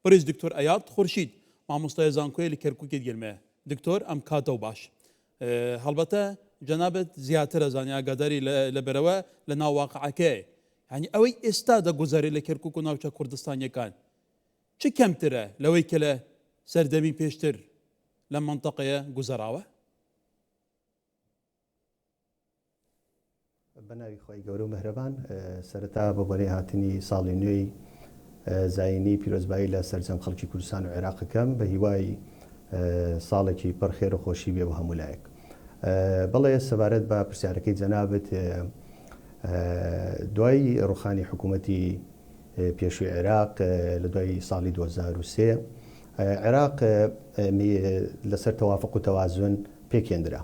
بريز دكتور اياد خورشید مامۆستای زانکۆی لە کەرکووکێت گەلمەیە دکتۆر ئەم کاتە و باش هەڵبەتە جەنابەت زیاترە زانی ئاگاداری لە بەرەوە لە ناوواقعەکەی یعنی ئەوەی ئێستا دەگوزارێت لە کەرکووک و ناوچە کوردستانیەکان چ کەمترە لەوەی کە لە سەردەمی پێشتر لە منتەقەیە گوزەراوە؟ بەناوی خۆی گەورە و مەهرەبان سەرەتا بە بەڵێ هاتنی ساڵی نوێی زاینی پیرۆزبایی لە سەرجەم خەڵکی کوردستان و عێراقەکەم بە هیوای ساڵێکی پڕ خێر و خۆشی بێ بە هەمولایەک. بەڵێ سەبارەت بە پرسیارەکەی جەنابەت دوای ڕوخانی حکوومەتی پێشووی عێراق لە دوای ساڵی 2023 عێراق لەسەر تەوافق و تەوازن پێکێنرا.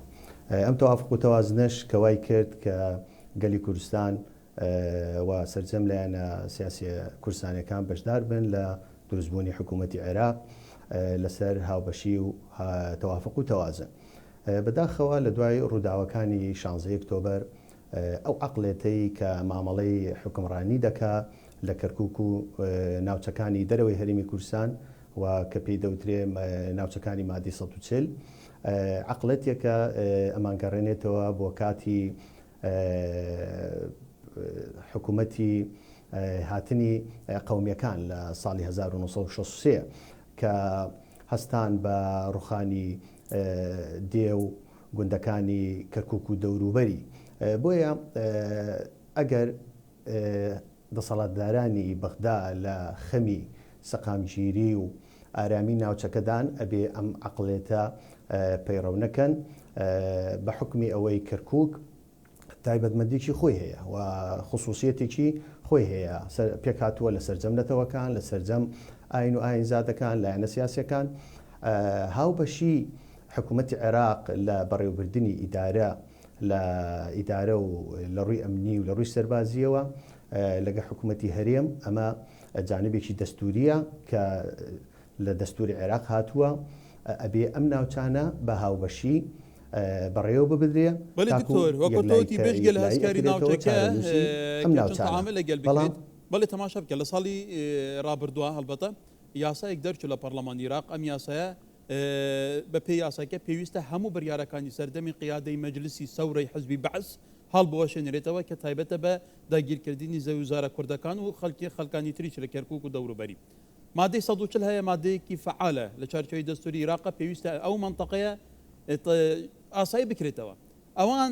ئەم تەوافق و تەوازنش کەوای کرد کە گەلی کوردستان و سەرجەم لایەنە سیاسی کوردستانیەکان بەشدار بن لە دروستبوونی حکوومەتی عێراق لەسەر هاوبەشی و تەوافق و تەوازن. بەداخەوە لە دوای ڕووداوەکانی 16 ئۆکتۆبەر ئەو عەقڵێتەی کە مامەڵەی حکمڕانی دەکا لە کەرکووک و ناوچەکانی دەرەوەی هەرێمی کوردستان و کە پێی دەوترێ ناوچەکانی مادی 140 عەقڵێتێکە ئەمانگەڕێنێتەوە بۆ کاتی حکوومەتی هاتنی قەومیەکان لە ساڵی 1963 کە هەستان بە ڕوخانی دێ و گوندەکانی کەرکووک و دەوروبەری. بۆیە ئەگەر دەسەڵاتدارانی بەغدا لە خەمی سەقامگیری و ئارامی ناوچەکەدان ئەبێ ئەم عەقڵێتە پەیڕەو نەکەن بە حکمی ئەوەی کەرکووک تایبەتمەندێکی خۆی هەیە و خصوصیەتێکی خۆی هەیە پێک هاتووە لە سەرجەم نەتەوەکان لە سەرجەم ئاین و ئاینزادەکان لایەنە سیاسیەکان هاوبەشی حکوومەتی عێراق لە بەڕێوەبردننی لە ئیدارە و لە ڕووی ئەمنی و لە ڕووی سەربازیەوە لەگە حکوومەتی هەرێم ئەمە جانبێکی دەستوریە کە لە دەستوری عێراق هاتووە ئەبێ ئەم ناوچانە بە هاوبەشی بەڕێوە ببدرێ. وەکوتۆتی پێشگەل هەستکاری ناوچەکە ئەم لەگەل بڵام بەڵێ تەماشا بکە لە ساڵی ڕابردووە هەڵبەتە یاسایەک دەرچوو لە پەرلەمان عێراق ئەم یاسایە بە پێی یاساکە پێویستە هەموو بڕیارەکانی سەردەمی قیادەی مەجلیسی سەورەی حزبی بەعس هەڵ بوەشێنرێتەوە کە تایبەتە بە داگیرکردنی زەوی وزارە کوردەکان و خەڵکانی تریش لە کەرکووک و دەوروبەری. مادەی 140 هەیە مادەیەکی فعالە لە چارچۆی دەستوری عێراق پێویستە ئەو منتەقەیە ئاسایی بکرێتەوە. ئەوان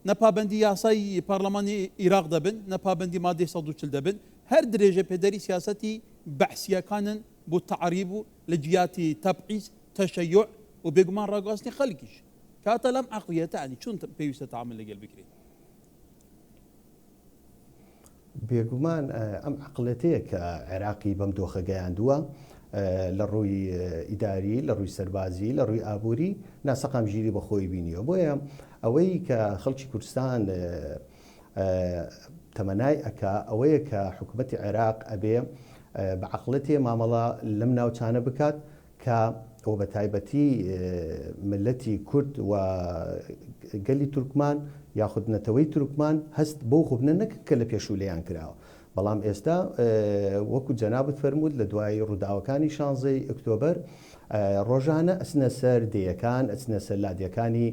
نەپابەندی یاسای پارلەمانی عێراق دەبن، نەپابەندی مادەی 140 دەبن، هەر درێژە پێدەری سیاسەتی بەعسیەکانن بۆ تەعریب و لە جیاتی تەبعیض تەشەیوع و بێگومان ڕاگواستنی خەڵکیش. کاتە لەم عەقڵیەتە ینی چۆن پێویستە تەعامل لەگەڵ بکرێت؟ بێگومان ئەم عەقڵێتەیە کە عێراقی بەم دۆخە گەیاندووە لە ڕووی ئیداری، لە ڕووی سەربازی، لە ڕووی ئابووری ناسەقامگیری بە خۆی بینیەوە. بۆیە ئەوەی کە خەڵکی کوردستان تەمەنای ئەکا ئەوەیە کە حکوومەتی عێراق ئەبێ بە عەقڵێتێ مامەڵە لەم ناوچانە بکات کە ئەو بە تایبەتی ملەتی کورد و گەلی تورکمان یاخود نەتەوەی تورکمان هەست بۆ خوبنە نەکە کە لە پێشوولەیان کراوە. بەڵام ئێستا وەکو جەنابەت فەرموود لە دوای ڕووداوەکانی 16 ئۆکتۆبەر ڕۆژانە ئەچنە سەر دێیەکان، ئەچنە سەر لادیەکانی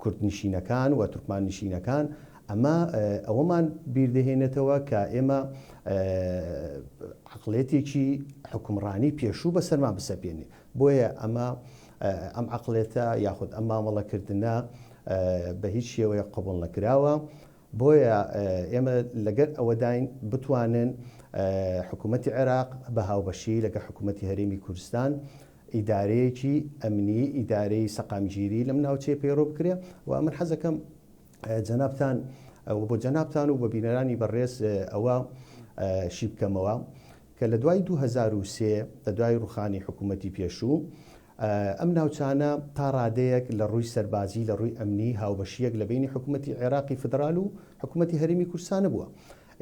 کوردنشینەکان و تورکمان نشینەکان. ئەمە ئەوەمان بیردەهێنێتەوە کە ئێمە عەقڵێتێکی حکومڕانی پێشوو بەسەرمان بسەپێنێ. بۆیە ئەم عەقڵێتە یاخود ئەم مامەڵەکردنە بە هیچ شێوەیە قبوڵ نەکراوە. بۆیە ئێمە لەگەر ئەوەداین بتوانن حکوومەتی عێراق بە هاوبەشی لەگە حکوومەتی هەرێمی کوردستان ئیدارەیەکی ئەمنی، ئیدارەی سەقامگیری لەم ناوچەیە پەیڕۆ بکرێ. و من حەزەکەم جەنابتان بۆ جەنابتان و بە بینەرانی بەڕێز ئەوە شی بکەمەوە کە لە دوای 2023 لە دوای ڕوخانی حکوومەتی پێشوو ئەم ناوچانە تا ڕادەیەک لە ڕووی سەربازی لە ڕووی ئەمنی هاوبەشیەک لە بینی حکوومەتی عێراقی فدرال و حکوومەتی هەرێمی کوردستانە بووە.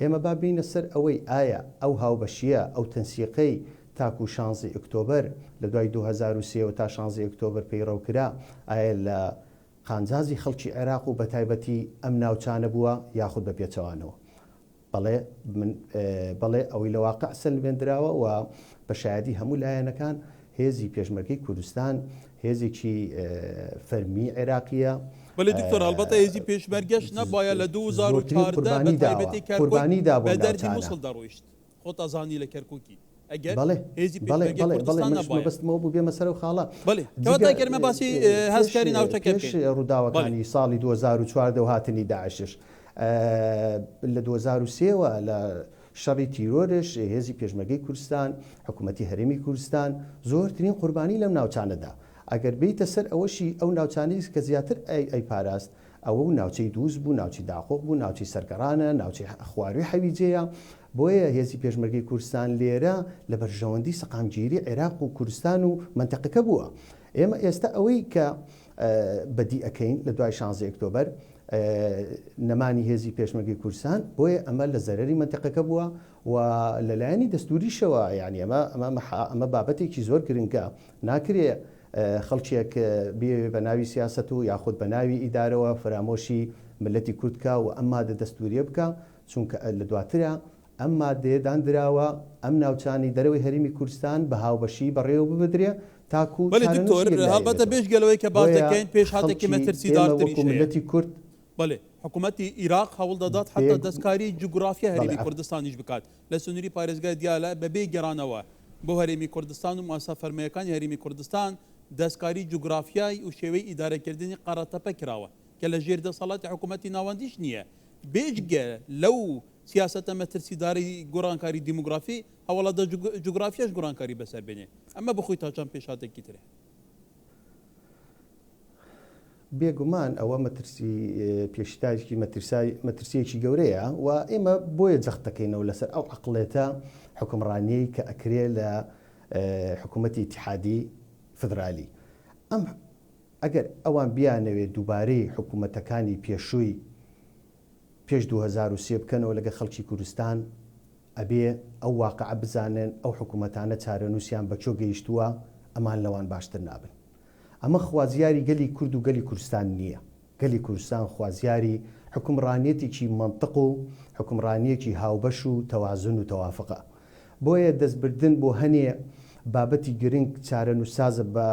ئێمە با بینە سەر ئەوەی ئایا ئەو هاوبەشیە ئەو تەنسیقەی تاکو 16 ئۆکتۆبەر لە دوای 2023 تا 16 ئۆکتۆبەر پەیڕەوکرا ئایا لە قانجازی خەڵکی عێراق و بە تایبەتی ئەم ناوچانە بووە یاخود بە پێچەوانەوە. بەڵێ ئەوەی لە واقع سەلمێنراوە و بە شایەتی هەموو لایەنەکان هێزی پێشمەرگەی کوردستان هێزێکی فەرمی عێراقیە. بەڵێ دکتۆر هەڵبەتە هێزی پێشمەرگەش نەبایە لە 2014 بە تایبەتی کەرکووک بە دەردی مووسڵ دەڕۆیشت خۆت ئەزانی لە کەرکووکی ئەگەر هێزی پێشمەرگەی کوردستان نەبایە بەستمەوە بوو بێمە سەر و خاڵە. بەڵێ کەواتە گەرمە باسی هەستکاری ناوچەکە بکەین. ڕووداوەکانی ساڵی 2014 و هاتنی داعشش لە 2003ەوە لە شەڕی تیرۆرش هێزی پێشمەرگەی کوردستان حکوومەتی هەرێمی کوردستان زۆرترین قوربانی لەم ناوچانەدا. ئەگەر بیتە سەر ئەوەشی ئەو ناوچانەی کە زیاتر ئەی پاراست ئەوە و ناوچەی دووس بوو، ناوچی داخۆک بوو، ناوچی سەرگەڕانە، ناوچی خواروی حەویجەیە. بۆیە هێزی پێشمەرگەی کوردستان لێرە لە بەرژەوەندی سەقامگیری عێراق و کوردستان و منتەقەکە بووە. ئێمە ئێستا ئەوەی کە بەدی ئەەکەین لە دوای 16 ئۆکتۆبەر نەمانی هێزی پێشمەرگەی کوردستان بۆیە ئەمە لە زەرری منتەقەکە بووە و لەلایەنی دەستوریشەوە یعنی ئەمە بابەتێکی زۆر گرنگە ناکرێ خەڵکێک بێ بە ناوی سیاست و یاخود بە ناوی ئیدارەوە فرامۆشی ملەتی کوردکە و ئەم مادە دەستوریە بکە چونکە لە دواترە ئەم مادەیەدان دراوە ئەم ناوچانی دەرەوەی هەرێمی کوردستان بە هاوبەشی بەڕێوە ببدرێ تاکو هەڵبەتە بێژگەلەوەی کە باز دەکەین پێش هاتێکی مەترسیدارتری کورد بەڵێ حکوومەتی عێراق هەوڵ دەدات حتا دەستکاری جوگرافیا هەرێمی کوردستانیش بکات لە سنووری پارێزگای دیالە بەبێ گەڕانەوە بۆ هەرێمی کوردستان و ماسا فەرمەیەکانی هەرێمی کوردستان دەستکاری جوگرافیای و شێوەی ئیدارەکردنی قەرەتەپە کراوە کە لە ژێر دەسەڵاتی حکوومەتی ناوەندیش نییە. بێجگە لەو سیاسەتە مەترسیداری گۆڕانکاری دیموگرافی هەوڵەدە جوگرافیاش گۆڕانکاری بەسەر بێنێ ئەمە بخۆی تاچان پێشاتێکی ترێ. بێگومان ئەوە مەترسی پێشتاجی مەترسیەکی گەورەیە و ئێمە بۆیە جەختەکەینەوە لەسەر ئەو عقلێتە حکومڕانیەی کە ئەکرێ لە حکوومەتی اتحادی فدرالی. ئەم ئەگەر ئەوان بیانەوێت دووبارەی حکوومەتەکانی پێشووی پێش 2023 بکەنەوە لەگە خەڵکی کوردستان ئەبێ ئەو واقعە بزانن ئەو حکوومەتانە چارەنووسیان بەچۆ گەیشتووە ئەمان لەوان باشتر نابن. ئەمە خوازیاری گەلی کورد و گەلی کوردستان نییە. گەلی کوردستان خوازیاری حکومڕانیەتێکی منطق و حکومڕانیەکی هاوبەش و تەوازن و تەوافقە. بۆیە دەستبردن بۆ هەنێ بابەتی گرنگ چارەنووسازە بە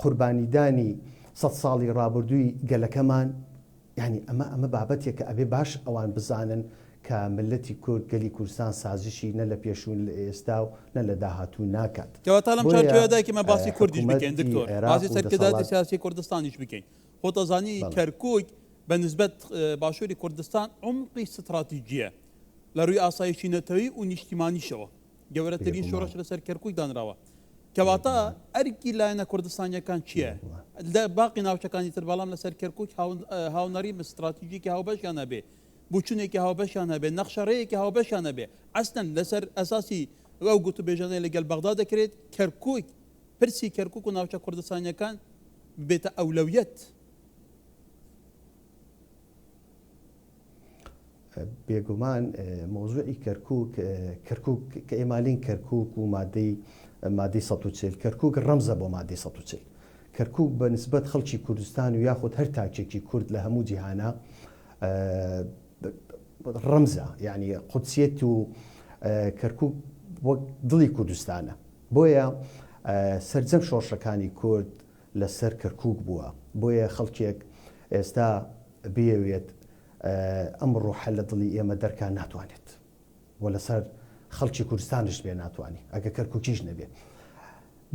قوربانیدانی 100 ساڵی ڕابردووی گەلەکەمان یعنی ئەمە بابەتێک کە ئەبێ باش ئەوان بزانن کە ملەتی کورد گەلی کوردستان سازشی نە لە پێشوون لە ئێستا و نە لە داهاتوو ناکات. کەواتە لەم چارچۆوەدایکمە باسی کوردیش بکەین دکتۆر باسی سەرکرداتی سیاسی کوردستانیش بکەین. خۆت ئەزانی کەرکووک بە نسبەت باشووری کوردستان عمقی استراتیجیە لە ڕووی ئاسایشی نەتەوەی و نیشتیمانیشەوە گەورەترین شۆڕش لەسەر کەرکووک دانراوە. کەواتە ئەرکی لایەنە کوردستانیەکان چییە؟ لە باقی ناوچەکانی تر بەڵام لەسەر کەرکووک هاونەری استراتیژیکی هاوبەشیان هەبێ بچوونێکی هاوبەشیان هەبێ نەخشەڕەیەکی هاوبەشیان هەبێ ئەستن لەسەر ئەساسی ئەو گوت و بێژانەی لەگەڵ بەغدا دەکرێت کەرکووک پرسی کەرکووک و ناوچە کوردستانیەکان بێتە ئەولەویەت. بێگومان مۆزوعی کەرکووک کە ئێمالین کەرکووک و مادەی 140 کەرکووک ڕەمزە بۆ مادەی 140 کەرکووک بە نسبەت خەڵکی کوردستان و یاخود هەر تاکێکی کورد لە هەموو جیهانە ڕەمزە یعنی قودسیەت و کەرکووک وەک دڵی کوردستانە. بۆیە سەرجەم شۆڕشەکانی کورد لەسەر کەرکووک بووە. بۆیە خەڵکێک ئێستا بێوێت ئەم ڕۆحە لە دڵی ئێمە دەرکان ناتوانێت و لەسەر خەڵکی کوردستانش بێ ناتوانانی ئەگە کەرکووکیش نەبێت.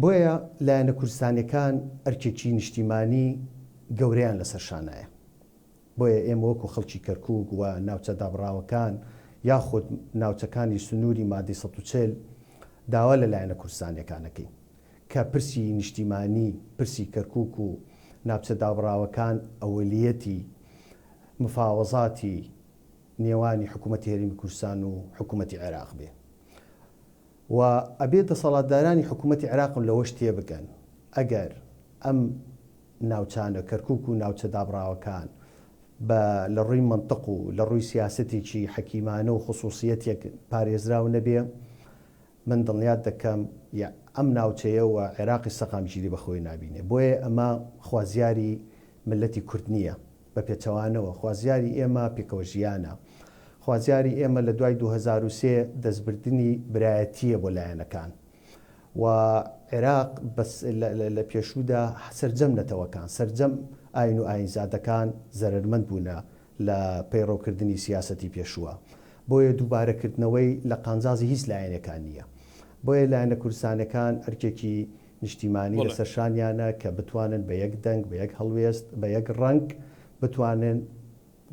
بۆیە لایەنە کوردستانیەکان ئەرکێکی نیشتیمانی گەورەیان لەسەر شانایە. بۆیە ئێمە وەکو خەڵکی کەرکووک و ناوچە دابڕاوەکان یاخود ناوچەکانی سنووری مادەی 140 داوا لە لایەنە کوردستانیەکانەکەی کە پرسی نیشتیمانی پرسی کەرکووک و ناوچە دابڕاوەکان ئەوەلیەتی مفاوەزاتی نێوانی حکوومەتی هەرێمی کوردستان و حکوومەتی عێراق بێ و ئەبێ دەسەڵاتدارانی حکوومەتی عێراقم لەوەش تێ بگەن ئەگەر ئەم ناوچانە کەرکووک و ناوچە دابڕاوەکان لە ڕووی منطق و لە ڕووی سیاسەتێکی حەکیمانە و خصوصیەتێک پارێزراو نەبێ من دڵنیات دەکەم ئەم ناوچەیە و عێراقی سەقامگیری بەخۆی نابینێ. بۆیە ئەمە خوازیاری ملەتی کورد نییە بە پێچەوانەوە خوازیاری ئێمە پێکەوە ژیانە. خوازیاری ئێمە لە دوای 2023 دەستبردنی برایەتیە بۆ لایەنەکان و عێراق بەس لە پێشوودا سەرجەم نەتەوەکان سەرجەم ئاین و ئاینزادەکان زەرمەند بوونە لە پەیڕۆکردنی سیاسەتی پێشووە. بۆیە دووبارەکردنەوەی لە قانزازی هیچ لایەنەکان نییە. بۆیە لایەنە کوردستانەکان ئەرکێکی نیشتیمانی لەسەر شانیانە کە بتوانن بە یەک دەنگ بە یەک هەڵوێست بە یەک ڕنگ بتوانن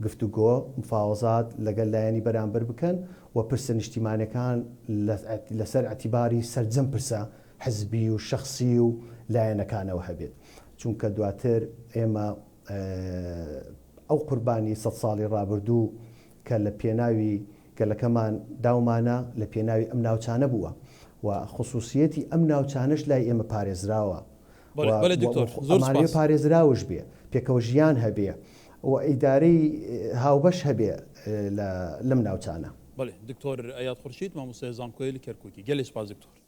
گفتوگۆ مفاوەزات لەگەڵ لایەنی بەرامبەر بکەن و پرسە نیشتیمانەکان لەسەر ئەتیباری سەرجەم پرسە حزبی و شخصی و لایەنەکانەوە هەبێت. چونکە دواتر ئێمە ئەو قوربانی 100 ساڵی ڕابردوو کە لە پێناوی گەلەکەمان داومانە لە پێناوی ئەم ناوچانە بووە و خصوصیەتی ئەم ناوچانش لای ئێمە پارێزراوە ئەمانەیە پارێزراوش بێ پێکەوە ژیان هەبێ و ئیدارەی هاوبەش هەبێ لەم ناوچانە. بەڵێ دکتۆر ئەیاد خورشید مامۆستای زانکۆی لە کەرکووکی گەلێ سپاس دکتۆر.